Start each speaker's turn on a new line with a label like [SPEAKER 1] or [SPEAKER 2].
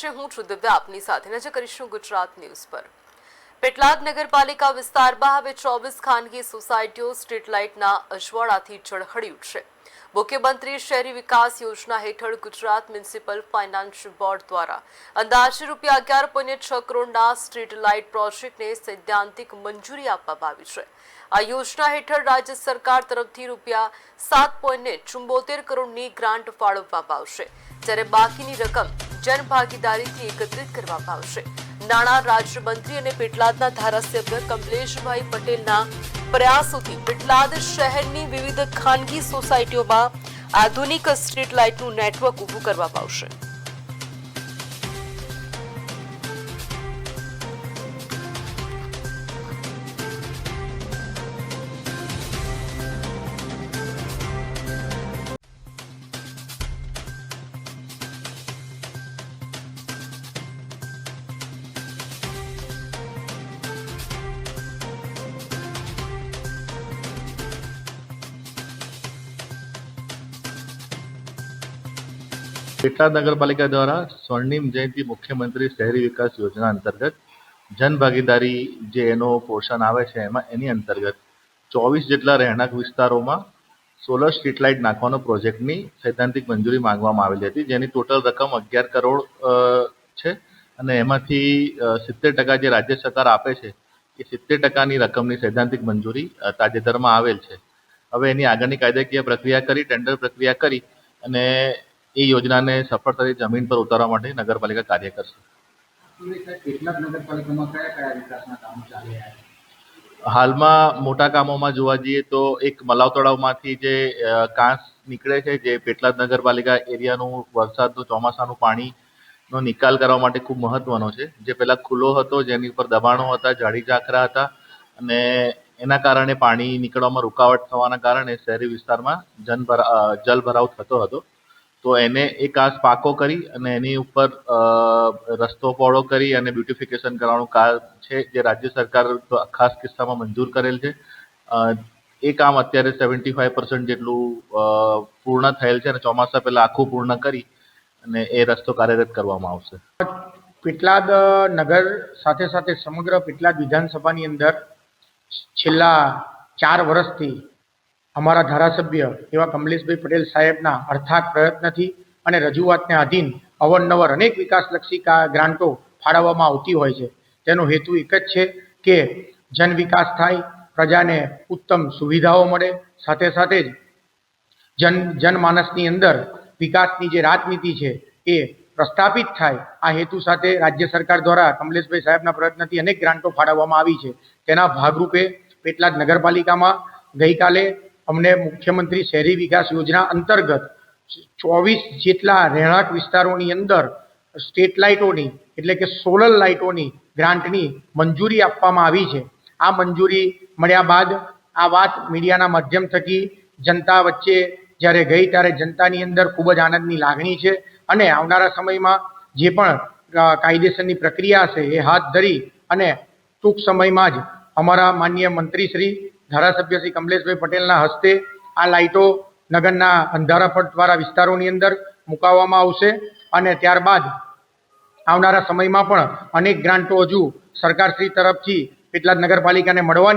[SPEAKER 1] છે, હું છું દિવ્યા આપની સાથે. નજર કરીશું ગુજરાત ન્યૂઝ પર. પેટલાદ નગરપાલિકા વિસ્તારમાં હવે 24 ખાનગી સોસાયટીઓ સ્ટ્રીટ લાઇટના અજવાળાથી ઝળહળી ઉઠશે. મુખ્યમંત્રી શહેરી વિકાસ યોજના હેઠળ ગુજરાત મ્યુનિસિપલ ફાઇનાન્સ બોર્ડ દ્વારા અંદાજે ₹11.6 કરોડના સ્ટ્રીટ લાઇટ પ્રોજેક્ટને સૈદ્ધાંતિક મંજૂરી આપવામાં આવી છે. આ યોજના હેઠળ રાજ્ય સરકાર તરફથી ₹7.74 કરોડની ગ્રાન્ટ ફાળવવામાં આવશે, જ્યારે બાકીની રકમ જનભાગીદારીથી એકત્રિત કરવામાં આવશે. નાણાં રાજ્યમંત્રી અને પેટલાદના ધારાસભ્ય કમલેશભાઈ પટેલના પ્રયાસોથી પેટલાદ શહેરની વિવિધ ખાનગી સોસાયટીઓમાં આધુનિક સ્ટ્રીટ લાઇટનું નેટવર્ક ઊભું કરવામાં આવશે.
[SPEAKER 2] पेटलाद नगरपालिका द्वारा स्वर्णिम जयंती मुख्यमंत्री शहरी विकास योजना अंतर्गत जनभागीदारी जे एनो पोर्शन आवे छे एनी अंतर्गत 24 જેટલા રહેણાંક વિસ્તારોમાં સોલર સ્ટ્રીટ લાઇટ નાખવાનો પ્રોજેક્ટની સૈદ્ધાંતિક મંજૂરી માંગવામાં આવેલી હતી, જેની ટોટલ રકમ 11 કરોડ છે અને એમાંથી 70% જે રાજ્ય સરકાર આપે છે એ 70%ની રકમની સૈદ્ધાંતિક મંજૂરી તાજેતરમાં આવેલ છે. હવે એની આગળની કાયદાકીય પ્રક્રિયા કરી ટેન્ડર પ્રક્રિયા કરી અને એ યોજનાને સફળતાથી જમીન પર ઉતારવા માટે નગરપાલિકા કાર્ય કરશે. હાલમાં મોટા કામોમાં જોવા જઈએ તો એક મલાવ તળાવમાંથી જે કાંસ નીકળે છે, જે પેટલાદ નગરપાલિકા એરિયાનું વરસાદનું ચોમાસાનું પાણીનો નિકાલ કરવા માટે ખૂબ મહત્વનો છે. જે પહેલા ખુલ્લો હતો, જેની ઉપર દબાણો હતા, જાડી ઝાંખરા હતા અને એના કારણે પાણી નીકળવામાં રૂકાવટ થવાના કારણે શહેરી વિસ્તારમાં જલભરાવ થતો હતો. તો એને એ કાંસ પાકો કરી અને એની ઉપર રસ્તો પહોળો કરી અને બ્યુટિફિકેશન કરવાનું કામ છે, જે રાજ્ય સરકાર ખાસ કિસ્સામાં મંજૂર કરેલ છે. એ કામ અત્યારે 75% જેટલું પૂર્ણ થયેલ છે અને ચોમાસા પહેલા આખું પૂર્ણ કરી અને એ રસ્તો કાર્યરત કરવામાં આવશે.
[SPEAKER 3] પેટલાદ નગર સાથે સાથે સમગ્ર પેટલાદ વિધાનસભાની અંદર છેલ્લા 4 વર્ષથી અમારા ધારાસભ્ય એવા કમલેશભાઈ પટેલ સાહેબના અર્થાત પ્રયત્નથી અને રજૂઆતને આધીન અવારનવાર અનેક વિકાસલક્ષી ગ્રાન્ટો ફાળવવામાં આવતી હોય છે. તેનો હેતુ એક જ છે કે જન વિકાસ થાય, પ્રજાને ઉત્તમ સુવિધાઓ મળે, સાથે સાથે જ જનમાનસની અંદર વિકાસની જે રાજનીતિ છે એ પ્રસ્થાપિત થાય. આ હેતુ સાથે રાજ્ય સરકાર દ્વારા કમલેશભાઈ સાહેબના પ્રયત્નથી અનેક ગ્રાન્ટો ફાળવવામાં આવી છે. તેના ભાગરૂપે પેટલાદ નગરપાલિકામાં ગઈકાલે અમને મુખ્યમંત્રી શહેરી વિકાસ યોજના અંતર્ગત 24 જેટલા રહેણાંક વિસ્તારોની અંદર સ્ટ્રીટ લાઇટોની એટલે કે સોલર લાઇટોની ગ્રાન્ટની મંજૂરી આપવામાં આવી છે. આ મંજૂરી મળ્યા બાદ આ વાત મીડિયાના માધ્યમ થકી જનતા વચ્ચે જ્યારે ગઈ ત્યારે જનતાની અંદર ખૂબ જ આનંદની લાગણી છે અને આવનારા સમયમાં જે પણ કાયદેસરની પ્રક્રિયા છે એ હાથ ધરી અને ટૂંક સમયમાં જ અમારા માનનીય મંત્રી શ્રી ધારાસભ્ય શ્રી કમલેશભાઈ પટેલના હસ્તે આ લાઇટો નગરના અંધારાપટવાળા વિસ્તારોની અંદર મુકાવવામાં આવશે અને ત્યારબાદ આવનારા સમયમાં પણ અનેક ગ્રાન્ટો હજુ સરકારશ્રી તરફથી પેટલાદ નગરપાલિકાને મળવાની